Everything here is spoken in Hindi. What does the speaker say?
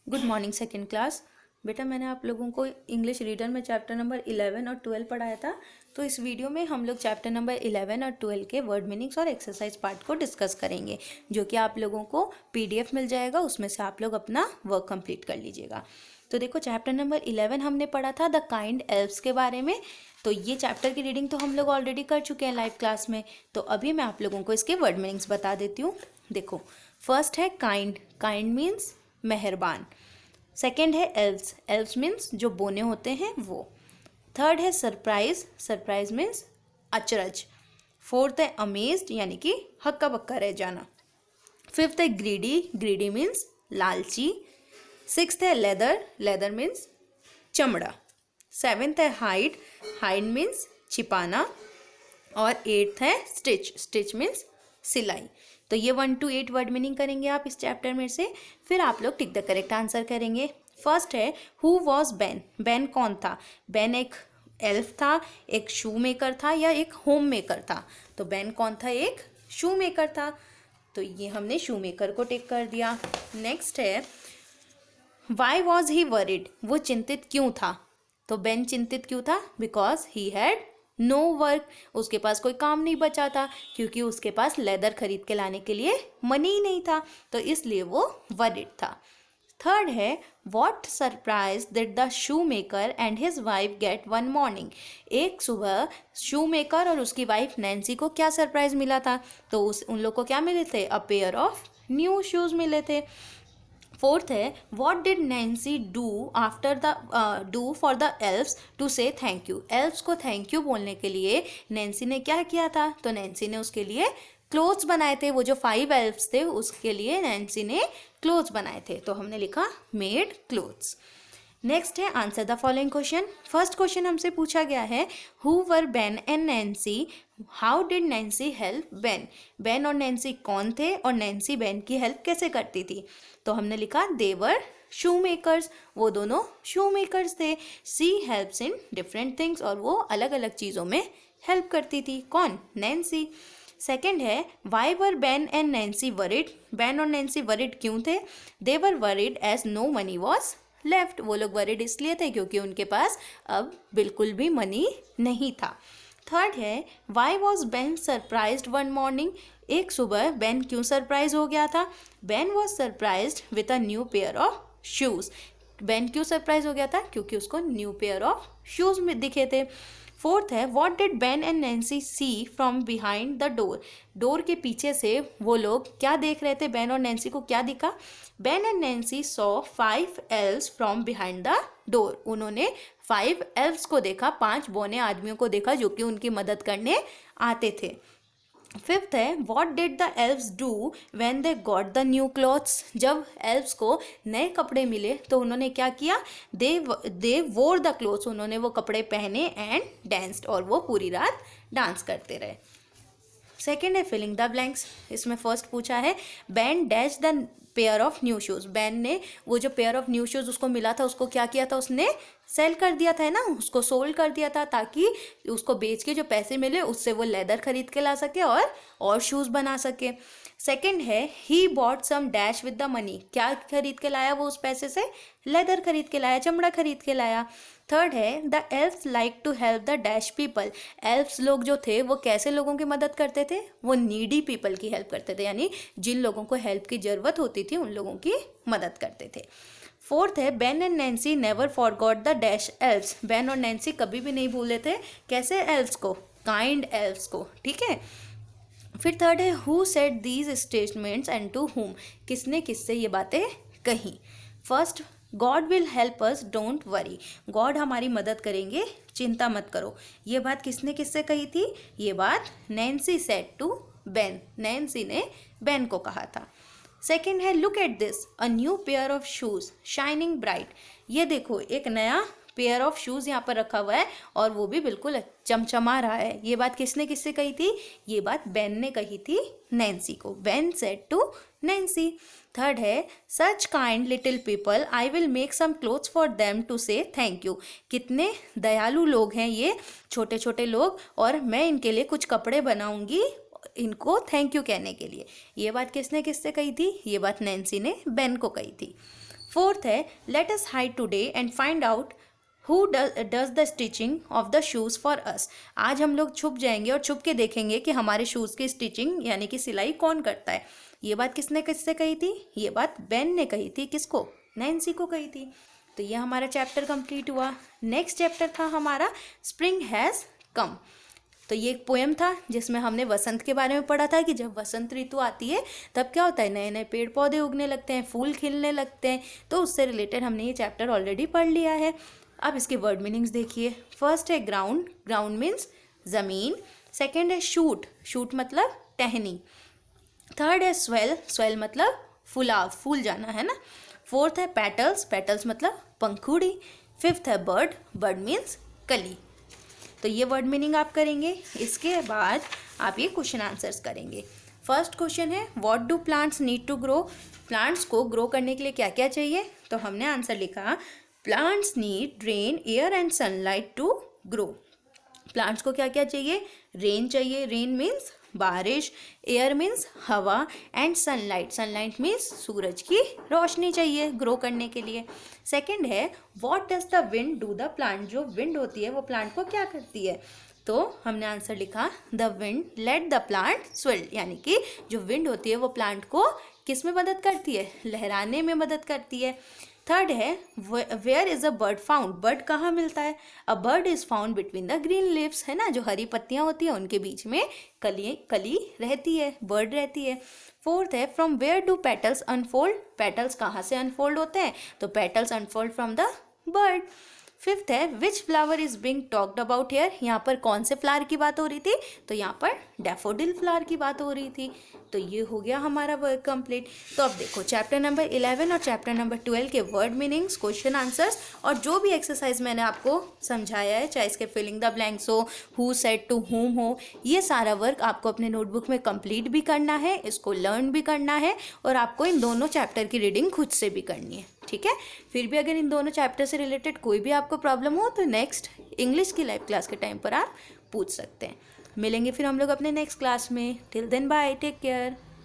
Good morning second class. बेटा मैंने आप लोगों को इंग्लिश रीडर में चैप्टर नंबर 11 और 12 पढ़ाया था। तो इस वीडियो में हम लोग चैप्टर नंबर 11 और 12 के वर्ड मीनिंग्स और एक्सरसाइज पार्ट को डिस्कस करेंगे, जो कि आप लोगों को पीडीएफ मिल जाएगा। उसमें से आप लोग अपना वर्क कंप्लीट कर लीजिएगा। तो देखो, चैप्टर नंबर 11 हमने पढ़ा था द काइंड एल्व्स के बारे में। तो ये चैप्टर की रीडिंग तो हम लोग ऑलरेडी कर चुके हैं लाइव क्लास में। तो अभी मैं आप लोगों को इसके वर्ड मीनिंग्स बता देती हूँ। देखो, फर्स्ट है काइंड। काइंड मीन्स मेहरबान। सेकेंड है एल्व्स। एल्व्स मीन्स जो बोने होते हैं वो। थर्ड है सरप्राइज। सरप्राइज मीन्स अचरज। फोर्थ है अमेज्ड, यानी कि हक्का बक्का रह जाना। फिफ्थ है ग्रीडी। ग्रीडी मीन्स लालची। सिक्स्थ है लेदर। लेदर मीन्स चमड़ा। सेवेंथ है हाइड। हाइड मीन्स छिपाना। और एट्थ है स्टिच। स्टिच मीन्स सिलाई। तो ये 1 to 8 वर्ड मीनिंग करेंगे आप इस चैप्टर में से। फिर आप लोग टिक द करेक्ट आंसर करेंगे। फर्स्ट है हु वॉज बेन। बेन कौन था? बेन एक एल्फ था, एक शू मेकर था, या एक होम मेकर था? तो बेन कौन था? एक शू मेकर था। तो ये हमने शू मेकर को टिक कर दिया। नेक्स्ट है वाई वॉज ही वरिड। वो चिंतित क्यों था? तो बेन चिंतित क्यों था? Because he had no work. उसके पास कोई काम नहीं बचा था, क्योंकि उसके पास लेदर खरीद के लाने के लिए मनी ही नहीं था, तो इसलिए वो वरिड था। थर्ड है what surprise did the shoe maker and his wife get one morning. एक सुबह शू मेकर और उसकी वाइफ नैन्सी को क्या सरप्राइज मिला था? तो उन लोग को क्या मिले थे? A pair of new shoes मिले थे। फोर्थ है what did Nancy do after the do for the elves to say thank you. Elves को थैंक यू बोलने के लिए नैन्सी ने क्या किया था? तो नैन्सी ने उसके लिए क्लोथ्स बनाए थे। वो जो 5 एल्व्स थे उसके लिए नैन्सी ने क्लोथ्स बनाए थे। तो हमने लिखा मेड क्लोथ्स। नेक्स्ट है answer the following question. First question हमसे पूछा गया है who were Ben and Nancy, how did Nancy help Ben. Ben और नैन्सी कौन थे और नैन्सी बेन की हेल्प कैसे करती थी? तो हमने लिखा दे वर शू मेकर्स। वो दोनों शू मेकर्स थे। She helps in different things, और वो अलग अलग चीज़ों में हेल्प करती थी। कौन? नैन्सी। सेकेंड है why were Ben and Nancy worried. Ben और नैन्सी वरिड क्यों थे? They were worried as no money was left. वो लोग वरिड इसलिए थे क्योंकि उनके पास अब बिल्कुल भी मनी नहीं था। थर्ड है why was Ben surprised one morning. एक सुबह बेन क्यों सरप्राइज हो गया था? Ben was surprised with a new pair of shoes. Ben क्यों सरप्राइज हो गया था? क्योंकि उसको न्यू पेयर ऑफ शूज में दिखे थे। फोर्थ है what did Ben and Nancy see from behind the door. Door के पीछे से वो लोग क्या देख रहे थे? बेन और नैन्सी को क्या दिखा? Ben and Nancy saw 5 elves from behind the door. उन्होंने 5 एल्व्स को देखा, 5 बौने आदमियों को देखा जो कि उनकी मदद करने आते थे। फिफ्थ है what did the elves do when they got the new clothes. जब एल्व्स को नए कपड़े मिले तो उन्होंने क्या किया? दे वोर द क्लॉथ्स। उन्होंने वो कपड़े पहने एंड डांस्ड, और वो पूरी रात डांस करते रहे। सेकेंड है फिलिंग द ब्लैंक्स। इसमें फर्स्ट पूछा है ban dash the pair of new shoes. Ban ने वो जो पेयर ऑफ न्यू शूज़ उसको मिला था उसको क्या किया था? उसने सेल कर दिया था, है ना, उसको सोल्ड कर दिया था, ताकि उसको बेच के जो पैसे मिले उससे वो लेदर खरीद के ला सके और शूज़ बना सके। सेकेंड है he bought some dash with the money. क्या खरीद के लाया वो उस पैसे से? लेदर खरीद के लाया, चमड़ा खरीद के लाया। थर्ड है the elves like to help the dash people. Elves लोग जो थे वो कैसे लोगों की मदद करते थे? वो नीडी पीपल की हेल्प करते थे, यानी जिन लोगों को हेल्प की ज़रूरत होती थी उन लोगों की मदद करते थे। फोर्थ है Ben and Nancy never forgot the dash elves. Ben और नैन्सी कभी भी नहीं भूले थे कैसे एल्व्स को? काइंड एल्व्स को, ठीक है। फिर थर्ड है who said these statements and to whom. किसने किससे ये बातें कही? First God will help us don't worry. God हमारी मदद करेंगे, चिंता मत करो। ये बात किसने किससे कही थी? ये बात Nancy said to Ben. Nancy ने बेन को कहा था। सेकेंड है look at this a new pair of shoes shining bright. ये देखो एक नया पेयर ऑफ शूज़ यहाँ पर रखा हुआ है और वो भी बिल्कुल चमचमा रहा है। ये बात किसने किससे कही थी? ये बात बेन ने कही थी नैन्सी को। Ben said to Nancy. Third है such kind little people I will make some clothes for them to say thank you. कितने दयालु लोग हैं ये छोटे छोटे लोग, और मैं इनके लिए कुछ कपड़े बनाऊंगी इनको थैंक यू कहने के लिए। ये बात किसने किससे कही थी? ये बात नैन्सी ने बेन को कही थी। फोर्थ है let us hide today and find out who does the stitching of the shoes for us. आज हम लोग छुप जाएंगे और छुप के देखेंगे कि हमारे शूज़ की स्टिचिंग यानी कि सिलाई कौन करता है। ये बात किसने किससे कही थी? ये बात बेन ने कही थी। किसको? नैन्सी को कही थी। तो ये हमारा चैप्टर कंप्लीट हुआ। नेक्स्ट चैप्टर था हमारा स्प्रिंग हैज़ कम। तो ये एक पोएम था जिसमें हमने वसंत के बारे में पढ़ा था कि जब वसंत ऋतु आती है तब क्या होता है, नए नए पेड़ पौधे उगने लगते हैं, फूल खिलने लगते हैं। तो उससे रिलेटेड हमने ये चैप्टर ऑलरेडी पढ़ लिया है। अब इसके वर्ड मीनिंग्स देखिए। फर्स्ट है ग्राउंड, ग्राउंड मीन्स ज़मीन। सेकेंड है शूट, शूट मतलब टहनी। थर्ड है स्वेल, स्वेल मतलब फुलाव, फूल जाना है ना। फोर्थ है पेटल्स, पेटल्स मतलब पंखुड़ी। फिफ्थ है बर्ड, बर्ड मीन्स कली। तो ये वर्ड मीनिंग आप करेंगे। इसके बाद आप ये क्वेश्चन आंसर्स करेंगे। फर्स्ट क्वेश्चन है what do plants need to grow. Plants को ग्रो करने के लिए क्या क्या चाहिए? तो हमने आंसर लिखा plants need rain, air and sunlight to grow. Plants को क्या क्या चाहिए? रेन चाहिए, रेन मीन्स बारिश, एयर मीन्स हवा, एंड सनलाइट, सनलाइट मीन्स सूरज की रोशनी चाहिए ग्रो करने के लिए। सेकंड है what does the wind do the plant. जो विंड होती है वो प्लांट को क्या करती है? तो हमने आंसर लिखा the wind let the plant swirl, यानी कि जो विंड होती है वो प्लांट को किस में मदद करती है? लहराने में मदद करती है। थर्ड है where is a bird found. Bird कहाँ मिलता है? A bird is found between the green leaves, है ना, जो हरी पत्तियाँ होती हैं उनके बीच में कली रहती है, बर्ड रहती है। फोर्थ है from where do petals unfold. Petals कहाँ से अनफोल्ड होते हैं? तो petals unfold from the bird. Fifth है which flower is being talked about here. यहाँ पर कौन से फ्लावर की बात हो रही थी? तो यहाँ पर डैफोडिल फ्लावर की बात हो रही थी। तो ये हो गया हमारा वर्क कंप्लीट। तो अब देखो चैप्टर नंबर 11 और चैप्टर नंबर 12 के वर्ड मीनिंग्स, क्वेश्चन आंसर्स और जो भी एक्सरसाइज मैंने आपको समझाया है, चाहे इसके फिलिंग द ब्लैंक्स हो, हु सेड टू हुम हो, ये सारा वर्क आपको अपने नोटबुक में कंप्लीट भी करना है, इसको लर्न भी करना है और आपको इन दोनों चैप्टर की रीडिंग खुद से भी करनी है। ठीक है। फिर भी अगर इन दोनों चैप्टर से रिलेटेड कोई भी आपको प्रॉब्लम हो तो नेक्स्ट इंग्लिश की लाइव क्लास के टाइम पर आप पूछ सकते हैं। मिलेंगे फिर हम लोग अपने नेक्स्ट क्लास में। Till then bye, take care.